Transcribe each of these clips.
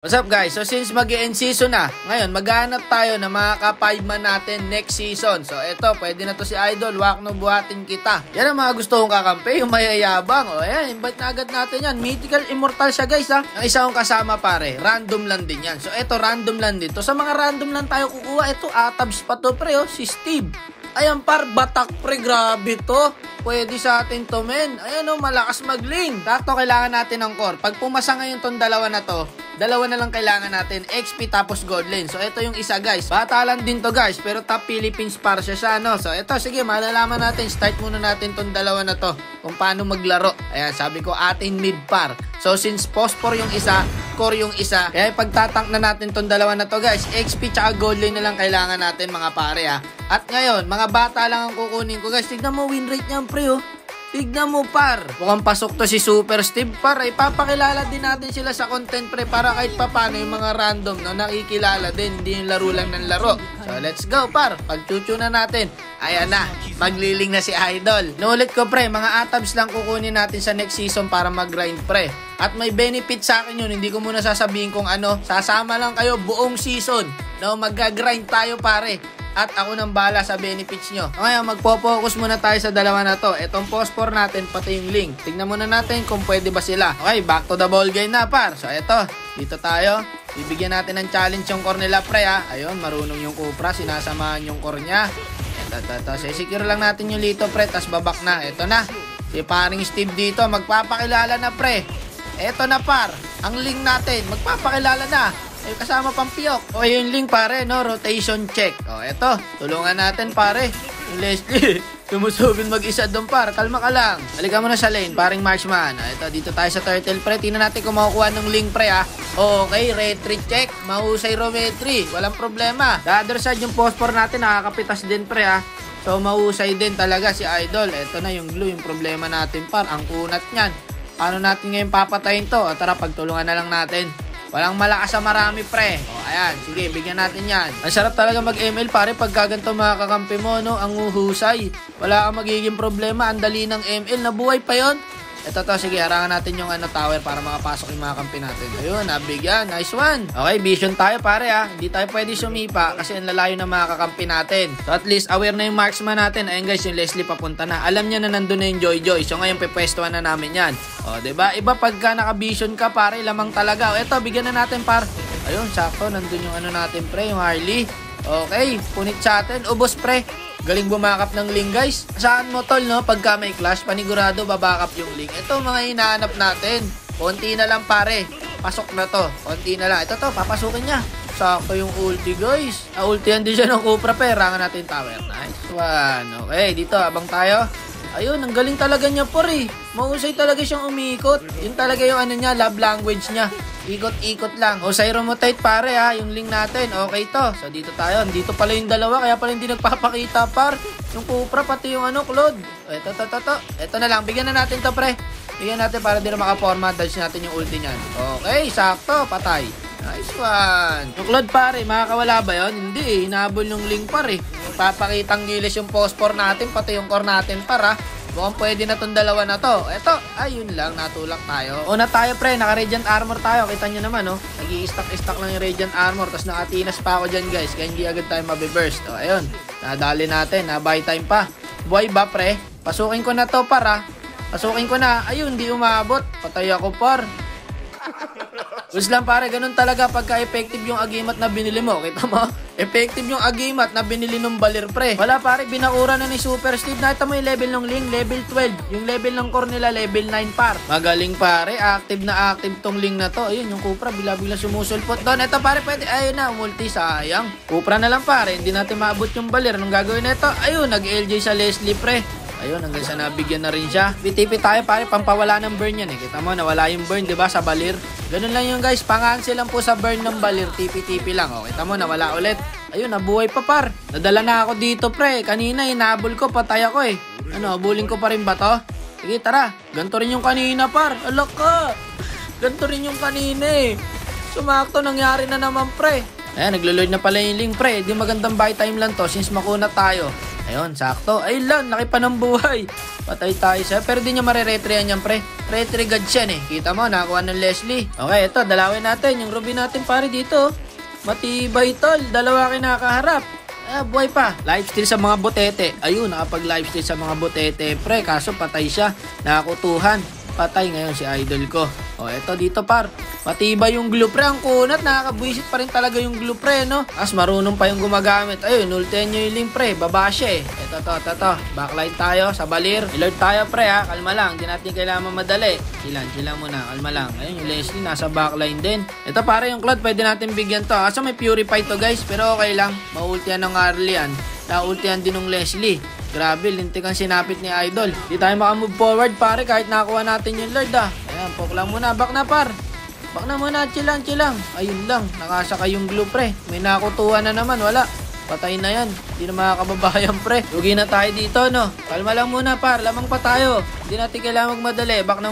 What's up guys? So since mag-end season na, ngayon maghahanap tayo ng mga ka-5-man natin next season. So eto, pwede na to si Idol, wag no buhatin kita. Yan ang mga gusto kong kakampi, yung mayayabang. O ayan, invite na agad natin yan. Mythical Immortal siya guys ha. Ang isa kong kasama pare, random lang din yan. So eto, random lang din to. Sa mga random lang tayo kukuha, eto atabs pa to pre, si Steve. Ayan par, batak pre, grabe to. Pwede sa atin to men. Ayan o, malakas mag-link. Tato, kailangan natin ng core. Pag pumasa ngayon tong dalawa na to, dalawa na lang kailangan natin, XP tapos gold lane. So ito yung isa guys, bata lang din to guys, pero top Philippines par siya no. So ito, sige, malalaman natin, start muna natin tong dalawa na to, kung paano maglaro. Ayan, sabi ko atin mid par. So since phosphor yung isa, core yung isa, kaya pagtatank na natin tong dalawa na to guys, XP tsaka gold lane na lang kailangan natin mga pare ha. At ngayon, mga bata lang ang kukunin ko guys. Tignan mo win rate niyan pre oh. Tignan mo par, mukhang pasok to si Super Steve par. Ipapakilala din natin sila sa content pre, para kahit papano yung mga random na nakikilala din, hindi yung laro lang ng laro. So let's go par, pagchuchu na natin. Ayan na, magliling na si Idol. Nulit ko pre, mga atabs lang kukunin natin sa next season para mag-grind pre. At may benefit sa akin yun, hindi ko muna sasabihin kung ano. Sasama lang kayo buong season, no? Mag-grind tayo pare. At ako nang bala sa benefits nyo. Ngayon, magpo-focus muna tayo sa dalawa na to. Itong phosphor natin, pati yung link. Tignan muna natin kung pwede ba sila. Okay, back to the ball game na par. So eto, dito tayo. Bibigyan natin ng challenge yung core nila pre ha. Ayun, marunong yung Cupra, sinasamahan yung core nya. Eto. So secure lang natin yung lito pre, tas babak na. Eto na, si paring Steve dito, magpapakilala na pre. Eto na par, ang link natin, magpapakilala na. Ay, kasama pang piyok. O, yung link pare, no? Rotation check. O, eto. Tulungan natin pare. Yung Leslie, sumusubin mag-isa doon par. Kalma ka lang. Halika mo na sa lane, paring marksman. O, eto, dito tayo sa turtle pre. Tingnan natin kung makukuha ng link pre, ha. Okay, retreat check. Mahusay rometry. Walang problema. The other side, yung phosphor natin, nakakapitas din pre, ha. So, mahusay din talaga si Idol. Eto na yung glue, yung problema natin par. Ang kunat niyan. Paano natin ngayon papatayin to? O, tara, pagtulungan na lang natin. Walang malakas sa marami pre. O ayan, sige, bigyan natin yan. Ang sarap talaga mag-ML pare pag gaganto mga kakampi mo, no? Ang uhusay. Wala kang magiging problema. Ang dali ng ML. Nabuhay pa yon. Ito to, sige, harangan natin yung tower para makapasok yung mga kampi natin. Ayun, nabigyan. Nice one. Okay, vision tayo pare ha. Hindi tayo pwede sumipa kasi ang lalayo ng mga kakampi natin. So at least aware na yung marksman natin. Ayun guys, yung Leslie papunta na. Alam niya na nandun na yung Joy. So ngayon pepwestuhan na namin yan. O, diba? Iba pagka naka-vision ka pare, lamang talaga. O, eto, bigyan na natin par. Ayun, sakto. Nandun yung natin pre, yung Harley. Okay, punit sa atin. Ubos pre. Galing bumakap ng link guys. Saan mo tol no? Pagka may clash, panigurado babakap yung link. Ito mga hinahanap natin. Konti na lang pare. Pasok na to. Konti na lang. Ito to, papasukin niya. Sakto yung ulti guys. Ultihan din siya ng Cupra pe. Rangan natin tower. Nice one. Okay, dito abang tayo. Ayun, ang galing talaga niya pare. Mahusay talaga siyang umikot. Yun talaga yung niya, love language niya. Ikot-ikot lang. O, Cyromotate pare ha, yung link natin. Okay to. So, dito tayo. Dito pala yung dalawa, kaya pala hindi nagpapakita par. Yung Cupra, pati yung Claude. Ito. Ito na lang. Bigyan na natin to pre. Bigyan natin para di na makaporma. Dodge natin yung ulti niyan. Okay, sakto. Patay. Nice one. Yung Claude pare, makakawala ba yun? Hindi eh. Hinabol yung link pare. Papakitang gilis yung phosphor natin, pati yung core natin para. Mukhang pwede na tong dalawa na to. Eto, ayun lang, natulak tayo. Una tayo pre, naka-radiant armor tayo. Kita nyo naman, no? Nag-i-stack lang yung radiant armor. Tapos nakatinas pa ako dyan, guys. Kaya hindi agad tayo mabiburst. O, ayun. Nadali natin. Na-buy time pa. Buhay ba, pre? Pasukin ko na to, para. Pasukin ko na. Ayun, di umabot. Patay ako, par. Gusto lang pare, ganun talaga pagka effective yung agimat na binili mo. Kita mo? Effective yung agimat na binili ng balir pre. Wala pare, binakura na ni Super Steve. Nakita mo yung level ng link, level 12. Yung level ng core nila, level 9 par. Magaling pare, active na active tong link na to. Ayun, yung Cupra, bila-bila sumusulpot doon. Ito pare, pwede, ayun na, multi, sayang. Cupra na lang pare, hindi natin maabot yung balir. Anong gagawin na ito? Ayun, nag-LJ sa Leslie pre. Ayun, hanggang sa nabigyan na rin siya. Bitipi tayo pare, pampawala ng burn yan eh. Kita mo, nawala yung burn, diba, sa balir. Ganun lang yun guys, pang-cancel lang po sa burn ng balir. Tipi-tipi lang. O, kita mo, nawala ulit. Ayun, nabuhay pa par. Nadala na ako dito pre. Kanina, hinabol ko, patay ako eh. Ano, bulling ko pa rin ba to? Sige, tara. Ganto rin yung kanina par. Alak ka. Ganto rin yung kanina eh. Sumakto, nangyari na naman pre. Ayan, naglo-load na pala yung link, pre. Di magandang buy time lang to since makunat tayo. Ayun, sakto. Ayun lang, laki pa ng buhay. Patay tayo siya. Pero di nyo mariretrihan yan, pre. Retry god yan eh. Kita mo, nakakuha ng Leslie. Okay, ito, dalawin natin. Yung ruby natin, pare, dito. Matibay, tol. Dalawa kinakaharap. Buhay pa. Lifesteal sa mga botete. Ayun, nakapag-lifesteal sa mga botete, pre. Kaso patay siya. Nakakutuhan. Patay ngayon si idol ko. O, eto dito, par. Matibay yung glue, pre. Ang kunat. Nakakabwisit pa rin talaga yung glue, pre, no? As marunong pa yung gumagamit. Ayun, ultihan nyo yung link, pre. Baba siya, eh. Ito. Backline tayo sa balir. Alert tayo, pre, ha. Kalma lang. Hindi natin kailangan madali. Chilan muna. Kalma lang. Ayun, yung Leslie nasa backline din. Ito, pare, yung Claude. Pwede natin bigyan to. Kaso may purify to, guys. Pero okay lang. Maultihan ng Arlian. Naultihan din ng Leslie. Grabe, lintik ang sinapit ni Idol. Di tayo makamove forward, pare, kahit nakuha natin yung Lord, ah. Ayan, poke lang muna. Back na, par. Back na muna, chill lang. Ayun lang, nakasaka yung glue, pre. May nakutuhan na naman, wala. Patay na yan. Hindi na makakababayan, pre. Lugi na tayo dito, no? Kalma lang muna, par. Lamang pa tayo. Hindi natin kailangan magmadali. Back na,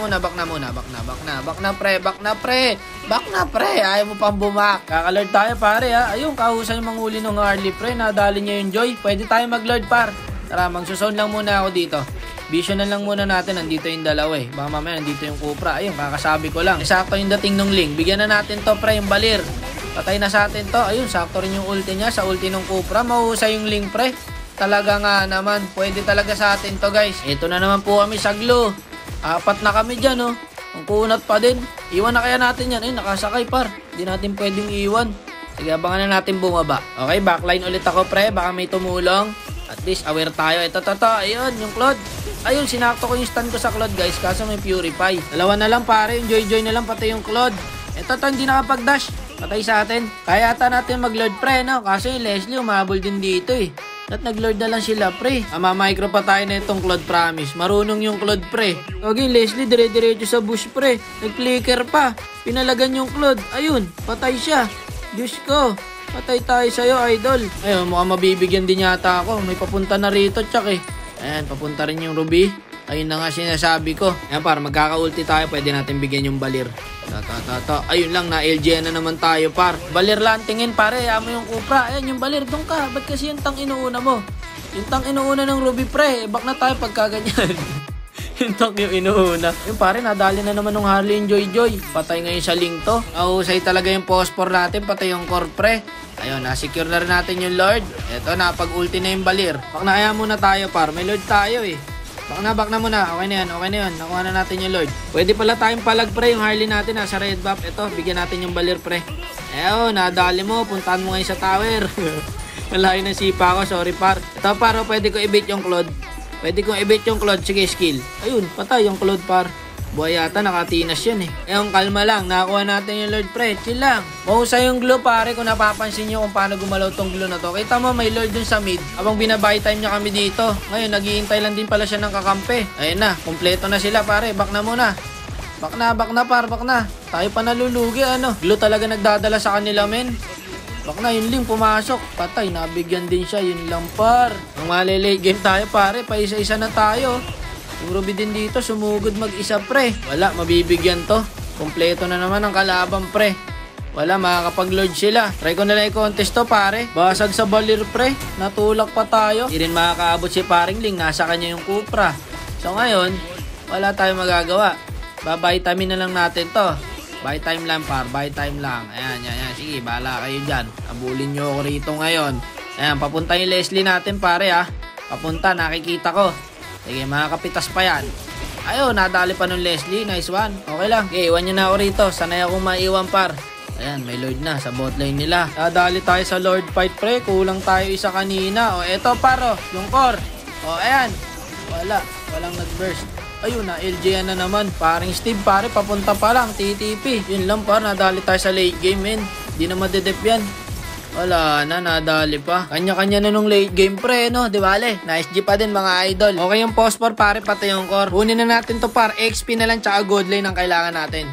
pre. Ayaw mo pang bumak. Kakalord tayo, pare, ha. Ayun, kahusan yung manghuli ng Harley, pre. Nadali niya yung Joy. Pwede tayo mag-lord, par. Tara, magsusound lang muna ako dito. Vision na lang muna natin. Nandito yung dalawa, eh. Baka mamaya nandito yung Cupra. Ayun, kakasabi ko lang. Sakto yung dating ng link. Bigyan na natin to, pre, yung balir. Patay na sa atin to. Ayun, sakto rin yung ulti niya sa ulti ng Cupra. Mahusay yung link, pre. Talaga nga naman. Pwede talaga sa atin to, guys. Ito na naman po kami sa glue. 4 na kami dyan, oh. Ang kunat pa din. Iwan na kaya natin yan. Ayun, nakasakay, par. Hindi natin pwedeng iwan. Sige, abangan na natin bumaba. Okay, backline ulit ako, pre. Baka may tumulong. At least aware tayo. Ito. Ayun, yung Claude. Ayun, sinakto ko yung stun ko sa Claude, guys. Kaso may purify. Dalawa na lang, pare. Yung Joy na lang, pati yung Claude. Ito, hindi nakapag-dash. Patay sa atin. Kaya ata natin mag-lord, pre, no? Kaso yung Leslie, umabol din dito, eh. At nag-lord na lang sila, pre. Micro pa tayo na itong Claude, promise. Marunong yung Claude, pre. Okay, Leslie, dire-diretso sa bush, pre. Nag-flicker pa. Pinalagan yung Claude. Ayun, patay siya. Diyos ko. Patay tayo sa'yo, idol. Ayun, mukhang mabibigyan din yata ako. May papunta na rito, tsak, eh. Ayan, papunta rin yung Ruby. Ayun na nga sinasabi ko. Ayan, para magkaka-ulti tayo, pwede natin bigyan yung balir. Ayun lang, na-LG na naman tayo, par. Balir lang, tingin, pare. Amo yung Cupra. Ayan, yung balir, doon ka. Ba't kasi yung tang inuuna mo? Yung tang inuuna ng Ruby, pre. Back na tayo pagka ganyan. Yung tang yung inuuna. Yung pare, nadali na naman ng Harley yung Joy. Patay ngayon sa link to. Nahusay talaga yung phosphor natin, patay yung core, pre. Ayun, na-secure na rin natin yung Lord. Eto na, pag-ulti na yung balir. Bak na kaya muna tayo, par. May Lord tayo, eh. Bak na muna. Okay na yan. Nakuha na natin yung Lord. Pwede pala tayong palag, pre, yung Harley natin, nasa red buff. Eto, bigyan natin yung balir, pre. Ayun, nadali mo. Puntahan mo ngayon sa tower. Malayo ng sipa ko, sorry, par. Ito, par, pwede ko i-bait yung Claude. Sige, skill. Ayun, patay yung Claude, par. Buhay yata, nakatinas yan, eh. Ayun, kalma lang. Nakakuha natin yung Lord, pre. Chill lang. Mahusay yung glue, pare. Kung napapansin nyo kung paano gumalaw tong glue na to. Kita mo, may Lord dun sa mid. Habang binabay time niya kami dito. Ngayon, naghihintay lang din pala siya ng kakampi. Ayun na, kompleto na sila, pare. Back na muna. Back na, par. Tayo pa nalulugi, ano. Glue talaga nagdadala sa kanila, men. Bak na, yun link pumasok. Patay, nabigyan din siya. Yun lang, par. Ang malilate game tayo, pare. Paisa-isa na tayo. Yung Ruby din dito, sumugod mag-isa, pre. Wala, mabibigyan to. Kompleto na naman ang kalaban, pre. Wala, makakapag-lord sila. Try ko na lang i-contest to, pare. Basag sa balir, pre. Natulak pa tayo. Hindi rin makakaabot si paring Ling. Nasa kanya yung Cupra. So ngayon, wala tayong magagawa. Babay-tamin na lang natin to. Buy time lang, par. Buy time lang. Ayan. Sige, bahala kayo dyan. Abulin nyo ako rito ngayon. Ayan, papunta yung Leslie natin, pare, ha. Papunta, nakikita ko. Sige, makakapitas pa yan. Ayun, nadali pa nung Leslie. Nice one. Okay lang. Okay, iwan nyo na ako rito. Sanay akong maiwan, par. Ayan, may Lord na sa bot lane nila. Nadali tayo sa Lord fight, pre. Kulang tayo isa kanina. O, eto, paro. Yung core. O, ayan. Walang nag-burst. Ayun, na-LG na naman. Paring Steve, pare. Papunta pa lang. TTP. Yun lang, par. Nadali tayo sa late game, men. Di na madedep yan. Wala na, nadali pa. Kanya-kanya na nung late game, pre, no? Di bale? Nice G pa din, mga idol. Okay yung phosphor, pare, pati yung core. Kunin na natin to, par. XP na lang, tsaka gold lane ang kailangan natin.